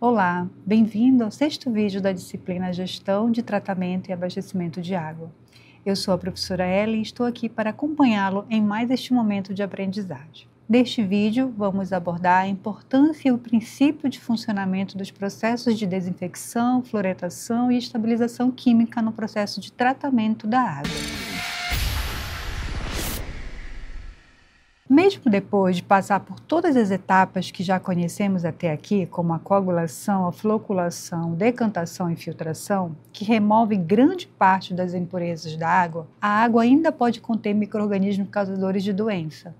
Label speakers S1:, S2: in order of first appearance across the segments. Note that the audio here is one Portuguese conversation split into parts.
S1: Olá, bem-vindo ao sexto vídeo da disciplina Gestão de Tratamento e Abastecimento de Água. Eu sou a professora Ellie e estou aqui para acompanhá-lo em mais este momento de aprendizagem. Neste vídeo, vamos abordar a importância e o princípio de funcionamento dos processos de desinfecção, fluoretação e estabilização química no processo de tratamento da água. Mesmo depois de passar por todas as etapas que já conhecemos até aqui, como a coagulação, a floculação, decantação e filtração, que remove grande parte das impurezas da água, a água ainda pode conter micro-organismos causadores de doença.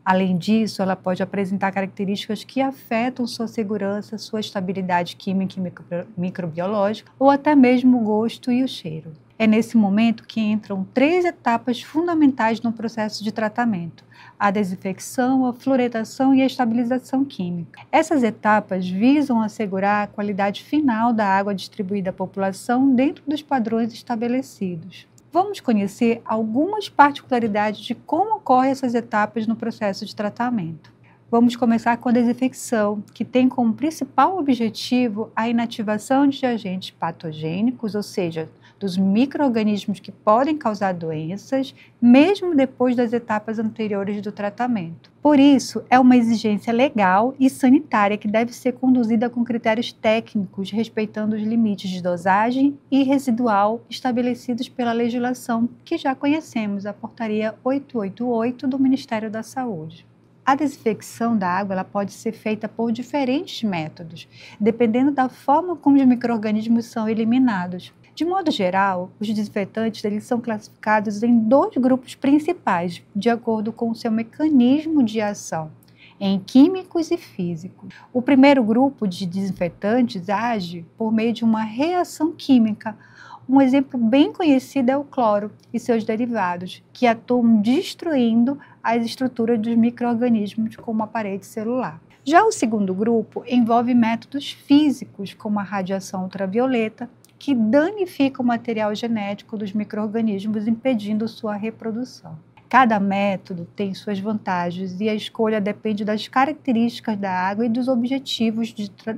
S1: Além disso, ela pode apresentar características que afetam sua segurança, sua estabilidade química e microbiológica, ou até mesmo o gosto e o cheiro. É nesse momento que entram 3 etapas fundamentais no processo de tratamento: a desinfecção, a fluoretação e a estabilização química. Essas etapas visam assegurar a qualidade final da água distribuída à população dentro dos padrões estabelecidos. Vamos conhecer algumas particularidades de como ocorrem essas etapas no processo de tratamento. Vamos começar com a desinfecção, que tem como principal objetivo a inativação de agentes patogênicos, ou seja, dos micro-organismos que podem causar doenças, mesmo depois das etapas anteriores do tratamento. Por isso, é uma exigência legal e sanitária que deve ser conduzida com critérios técnicos, respeitando os limites de dosagem e residual estabelecidos pela legislação que já conhecemos, a Portaria 888 do Ministério da Saúde. A desinfecção da água ela pode ser feita por diferentes métodos, dependendo da forma como os micro-organismos são eliminados. De modo geral, os desinfetantes eles são classificados em 2 grupos principais, de acordo com o seu mecanismo de ação, em químicos e físicos. O primeiro grupo de desinfetantes age por meio de uma reação química. Um exemplo bem conhecido é o cloro e seus derivados, que atuam destruindo as estruturas dos micro-organismos, como a parede celular. Já o segundo grupo envolve métodos físicos, como a radiação ultravioleta, que danifica o material genético dos micro-organismos, impedindo sua reprodução. Cada método tem suas vantagens e a escolha depende das características da água e dos objetivos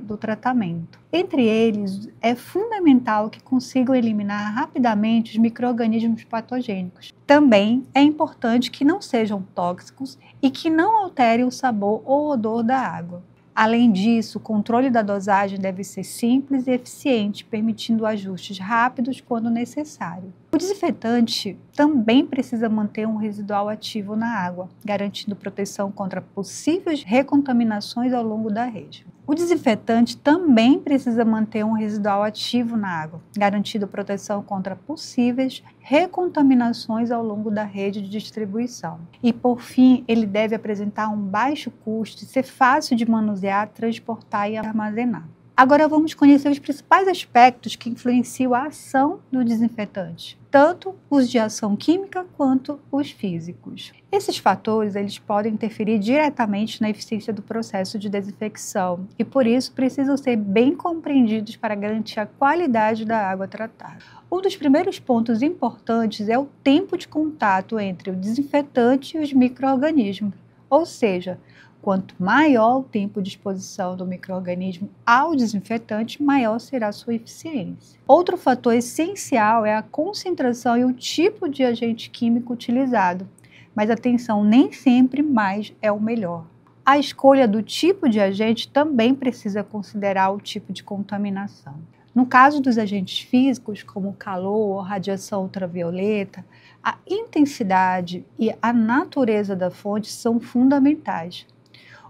S1: do tratamento. Entre eles, é fundamental que consigam eliminar rapidamente os micro-organismos patogênicos. Também é importante que não sejam tóxicos e que não alterem o sabor ou odor da água. Além disso, o controle da dosagem deve ser simples e eficiente, permitindo ajustes rápidos quando necessário. O desinfetante também precisa manter um residual ativo na água, garantindo proteção contra possíveis recontaminações ao longo da rede. O desinfetante também precisa manter um residual ativo na água, garantindo proteção contra possíveis recontaminações ao longo da rede de distribuição. E, por fim, ele deve apresentar um baixo custo e ser fácil de manusear, transportar e armazenar. Agora vamos conhecer os principais aspectos que influenciam a ação do desinfetante, tanto os de ação química quanto os físicos. Esses fatores eles podem interferir diretamente na eficiência do processo de desinfecção e, por isso, precisam ser bem compreendidos para garantir a qualidade da água tratada. Um dos primeiros pontos importantes é o tempo de contato entre o desinfetante e os micro-organismos, ou seja, quanto maior o tempo de exposição do micro-organismo ao desinfetante, maior será a sua eficiência. Outro fator essencial é a concentração e o tipo de agente químico utilizado, mas atenção, nem sempre mais é o melhor. A escolha do tipo de agente também precisa considerar o tipo de contaminação. No caso dos agentes físicos, como calor ou radiação ultravioleta, a intensidade e a natureza da fonte são fundamentais.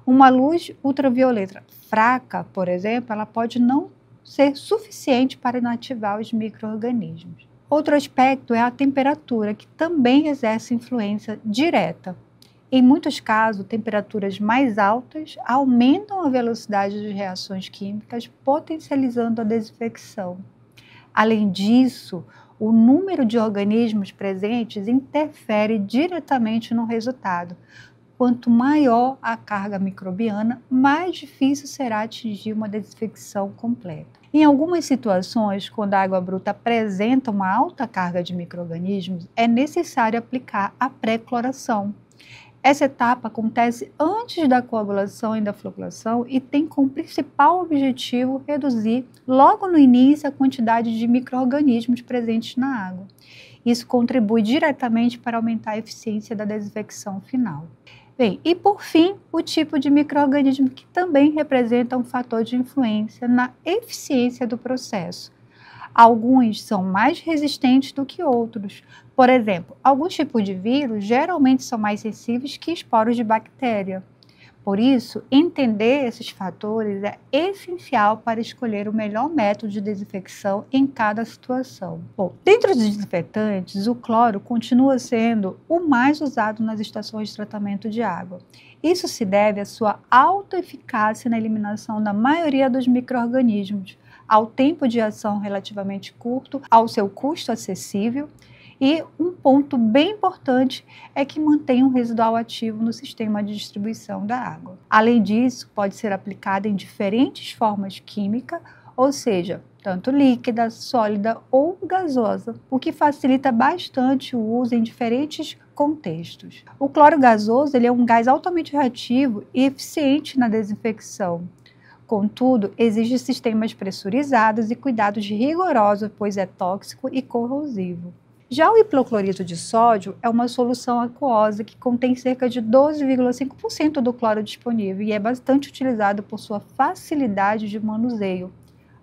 S1: Uma luz ultravioleta fraca, por exemplo, ela pode não ser suficiente para inativar os micro-organismos. Outro aspecto é a temperatura, que também exerce influência direta. Em muitos casos, temperaturas mais altas aumentam a velocidade de reações químicas, potencializando a desinfecção. Além disso, o número de organismos presentes interfere diretamente no resultado. Quanto maior a carga microbiana, mais difícil será atingir uma desinfecção completa. Em algumas situações, quando a água bruta apresenta uma alta carga de micro-organismos, é necessário aplicar a pré-cloração. Essa etapa acontece antes da coagulação e da floculação e tem como principal objetivo reduzir logo no início a quantidade de micro-organismos presentes na água. Isso contribui diretamente para aumentar a eficiência da desinfecção final. Bem, e por fim, o tipo de micro-organismo que também representa um fator de influência na eficiência do processo. Alguns são mais resistentes do que outros. Por exemplo, alguns tipos de vírus geralmente são mais sensíveis que esporos de bactéria. Por isso, entender esses fatores é essencial para escolher o melhor método de desinfecção em cada situação. Bom, dentre os desinfetantes, o cloro continua sendo o mais usado nas estações de tratamento de água. Isso se deve à sua alta eficácia na eliminação da maioria dos micro-organismos, ao tempo de ação relativamente curto, ao seu custo acessível e um ponto bem importante é que mantém um residual ativo no sistema de distribuição da água. Além disso, pode ser aplicado em diferentes formas químicas, ou seja, tanto líquida, sólida ou gasosa, o que facilita bastante o uso em diferentes contextos. O cloro gasoso ele é um gás altamente reativo e eficiente na desinfecção. Contudo, exigem sistemas pressurizados e cuidados rigorosos, pois é tóxico e corrosivo. Já o hipoclorito de sódio é uma solução aquosa que contém cerca de 12,5% do cloro disponível e é bastante utilizado por sua facilidade de manuseio,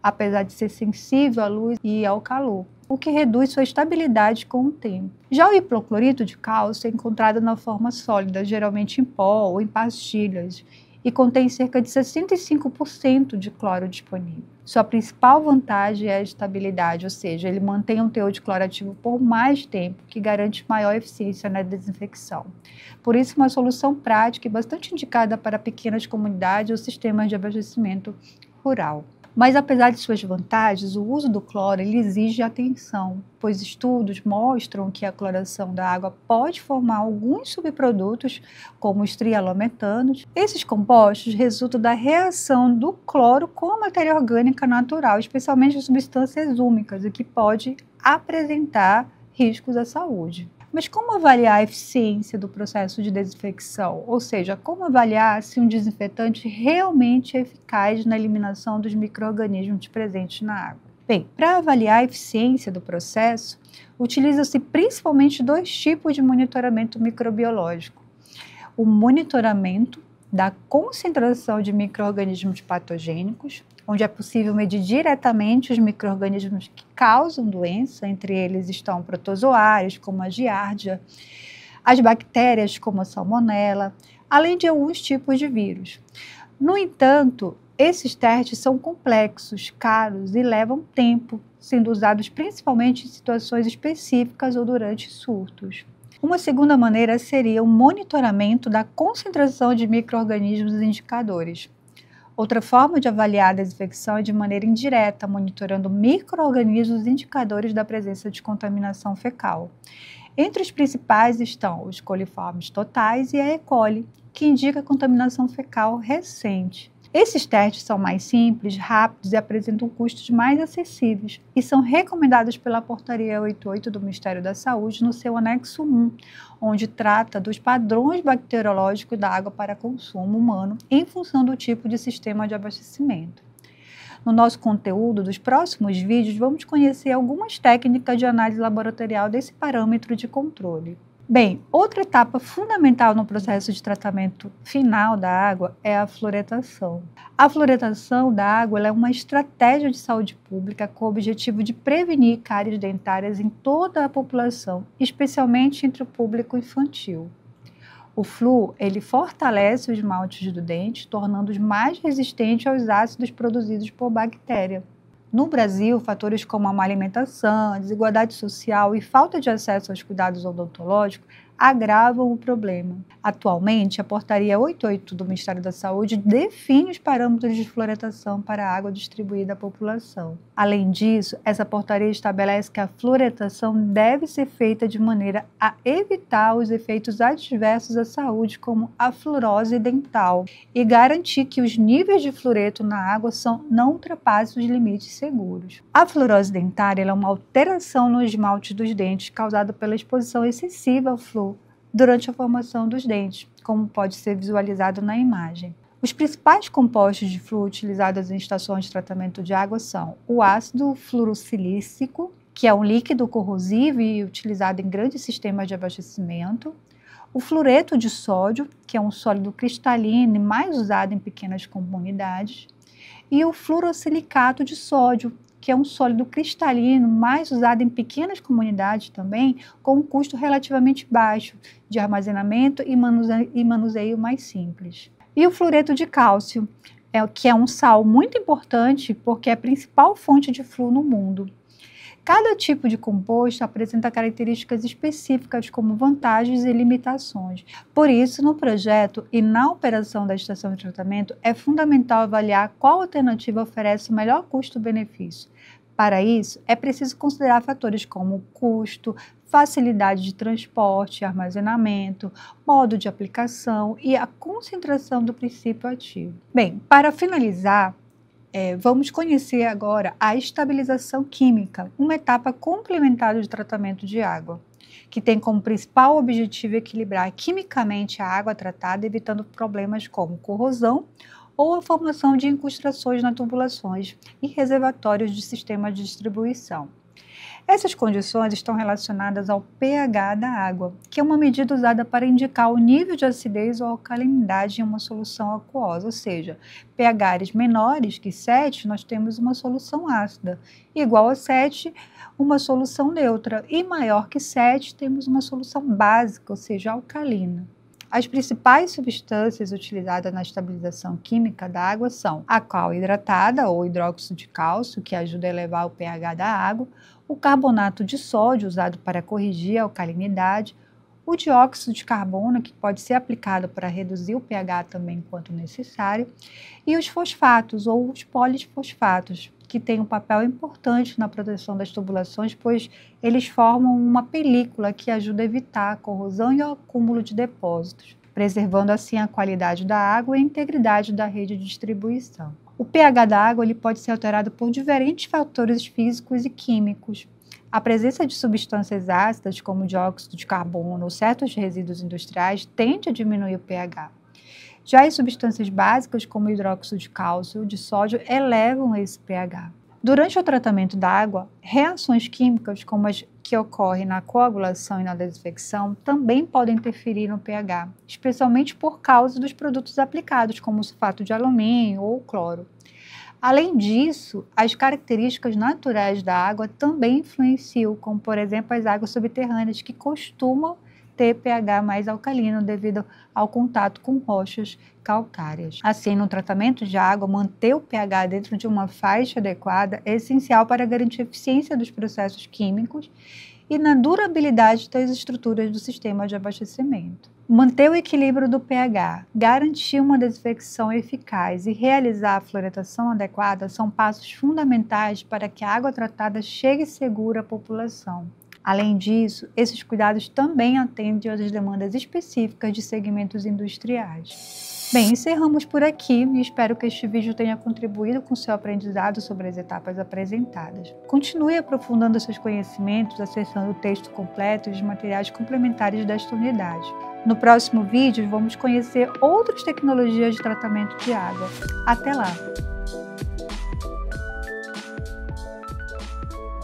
S1: apesar de ser sensível à luz e ao calor, o que reduz sua estabilidade com o tempo. Já o hipoclorito de cálcio é encontrado na forma sólida, geralmente em pó ou em pastilhas, e contém cerca de 65% de cloro disponível. Sua principal vantagem é a estabilidade, ou seja, ele mantém um teor de cloro ativo por mais tempo, que garante maior eficiência na desinfecção. Por isso, uma solução prática e bastante indicada para pequenas comunidades ou sistemas de abastecimento rural. Mas, apesar de suas vantagens, o uso do cloro ele exige atenção, pois estudos mostram que a cloração da água pode formar alguns subprodutos, como os trialometanos. Esses compostos resultam da reação do cloro com a matéria orgânica natural, especialmente as substâncias úmicas, o que pode apresentar riscos à saúde. Mas como avaliar a eficiência do processo de desinfecção? Ou seja, como avaliar se um desinfetante realmente é eficaz na eliminação dos micro-organismos presentes na água? Bem, para avaliar a eficiência do processo, utiliza-se principalmente dois tipos de monitoramento microbiológico. O monitoramento da concentração de micro-organismos patogênicos, onde é possível medir diretamente os micro-organismos que causam doença, entre eles estão protozoários, como a giardia, as bactérias, como a salmonela, além de alguns tipos de vírus. No entanto, esses testes são complexos, caros e levam tempo, sendo usados principalmente em situações específicas ou durante surtos. Uma segunda maneira seria o monitoramento da concentração de micro-organismos indicadores. Outra forma de avaliar a desinfecção é de maneira indireta, monitorando micro-organismos indicadores da presença de contaminação fecal. Entre os principais estão os coliformes totais e a E. coli, que indica contaminação fecal recente. Esses testes são mais simples, rápidos e apresentam custos mais acessíveis e são recomendados pela Portaria 88 do Ministério da Saúde no seu anexo 1, onde trata dos padrões bacteriológicos da água para consumo humano em função do tipo de sistema de abastecimento. No nosso conteúdo dos próximos vídeos, vamos conhecer algumas técnicas de análise laboratorial desse parâmetro de controle. Bem, outra etapa fundamental no processo de tratamento final da água é a fluoretação. A fluoretação da água é uma estratégia de saúde pública com o objetivo de prevenir cáries dentárias em toda a população, especialmente entre o público infantil. O flúor, ele fortalece os esmaltes do dente, tornando-os mais resistentes aos ácidos produzidos por bactéria. No Brasil, fatores como a má alimentação, a desigualdade social e falta de acesso aos cuidados odontológicos agravam o problema. Atualmente, a Portaria 88 do Ministério da Saúde define os parâmetros de fluoretação para a água distribuída à população. Além disso, essa portaria estabelece que a fluoretação deve ser feita de maneira a evitar os efeitos adversos à saúde, como a fluorose dental, e garantir que os níveis de fluoreto na água não ultrapassem os limites seguros. A fluorose dentária é uma alteração no esmalte dos dentes causada pela exposição excessiva ao flúor durante a formação dos dentes, como pode ser visualizado na imagem. Os principais compostos de flúor utilizados em estações de tratamento de água são o ácido fluorossilícico, que é um líquido corrosivo e utilizado em grandes sistemas de abastecimento, o fluoreto de sódio, que é um sólido cristalino e mais usado em pequenas comunidades, e o fluorosilicato de sódio, que é um sólido cristalino mais usado em pequenas comunidades também, com um custo relativamente baixo de armazenamento e manuseio mais simples. E o fluoreto de cálcio, que é um sal muito importante porque é a principal fonte de flúor no mundo. Cada tipo de composto apresenta características específicas como vantagens e limitações. Por isso, no projeto e na operação da estação de tratamento, é fundamental avaliar qual alternativa oferece o melhor custo-benefício. Para isso, é preciso considerar fatores como custo, facilidade de transporte e armazenamento, modo de aplicação e a concentração do princípio ativo. Bem, para finalizar, vamos conhecer agora a estabilização química, uma etapa complementar do tratamento de água, que tem como principal objetivo equilibrar quimicamente a água tratada, evitando problemas como corrosão ou a formação de incrustações nas tubulações e reservatórios de sistema de distribuição. Essas condições estão relacionadas ao pH da água, que é uma medida usada para indicar o nível de acidez ou alcalinidade em uma solução aquosa, ou seja, pHs menores que 7, nós temos uma solução ácida, igual a 7, uma solução neutra, e maior que 7, temos uma solução básica, ou seja, alcalina. As principais substâncias utilizadas na estabilização química da água são a cal hidratada ou hidróxido de cálcio, que ajuda a elevar o pH da água, o carbonato de sódio, usado para corrigir a alcalinidade, o dióxido de carbono, que pode ser aplicado para reduzir o pH também quanto necessário, e os fosfatos ou os polifosfatos, que têm um papel importante na proteção das tubulações, pois eles formam uma película que ajuda a evitar a corrosão e o acúmulo de depósitos, preservando assim a qualidade da água e a integridade da rede de distribuição. O pH da água ele pode ser alterado por diferentes fatores físicos e químicos. A presença de substâncias ácidas, como dióxido de carbono ou certos resíduos industriais, tende a diminuir o pH. Já as substâncias básicas, como o hidróxido de cálcio, de sódio, elevam esse pH. Durante o tratamento da água, reações químicas, como as que ocorrem na coagulação e na desinfecção, também podem interferir no pH, especialmente por causa dos produtos aplicados, como o sulfato de alumínio ou o cloro. Além disso, as características naturais da água também influenciam, como por exemplo as águas subterrâneas, que costumam ter pH mais alcalino devido ao contato com rochas calcárias. Assim, no tratamento de água, manter o pH dentro de uma faixa adequada é essencial para garantir a eficiência dos processos químicos e na durabilidade das estruturas do sistema de abastecimento. Manter o equilíbrio do pH, garantir uma desinfecção eficaz e realizar a fluoretação adequada são passos fundamentais para que a água tratada chegue segura à população. Além disso, esses cuidados também atendem às demandas específicas de segmentos industriais. Bem, encerramos por aqui e espero que este vídeo tenha contribuído com o seu aprendizado sobre as etapas apresentadas. Continue aprofundando seus conhecimentos, acessando o texto completo e os materiais complementares desta unidade. No próximo vídeo, vamos conhecer outras tecnologias de tratamento de água. Até lá!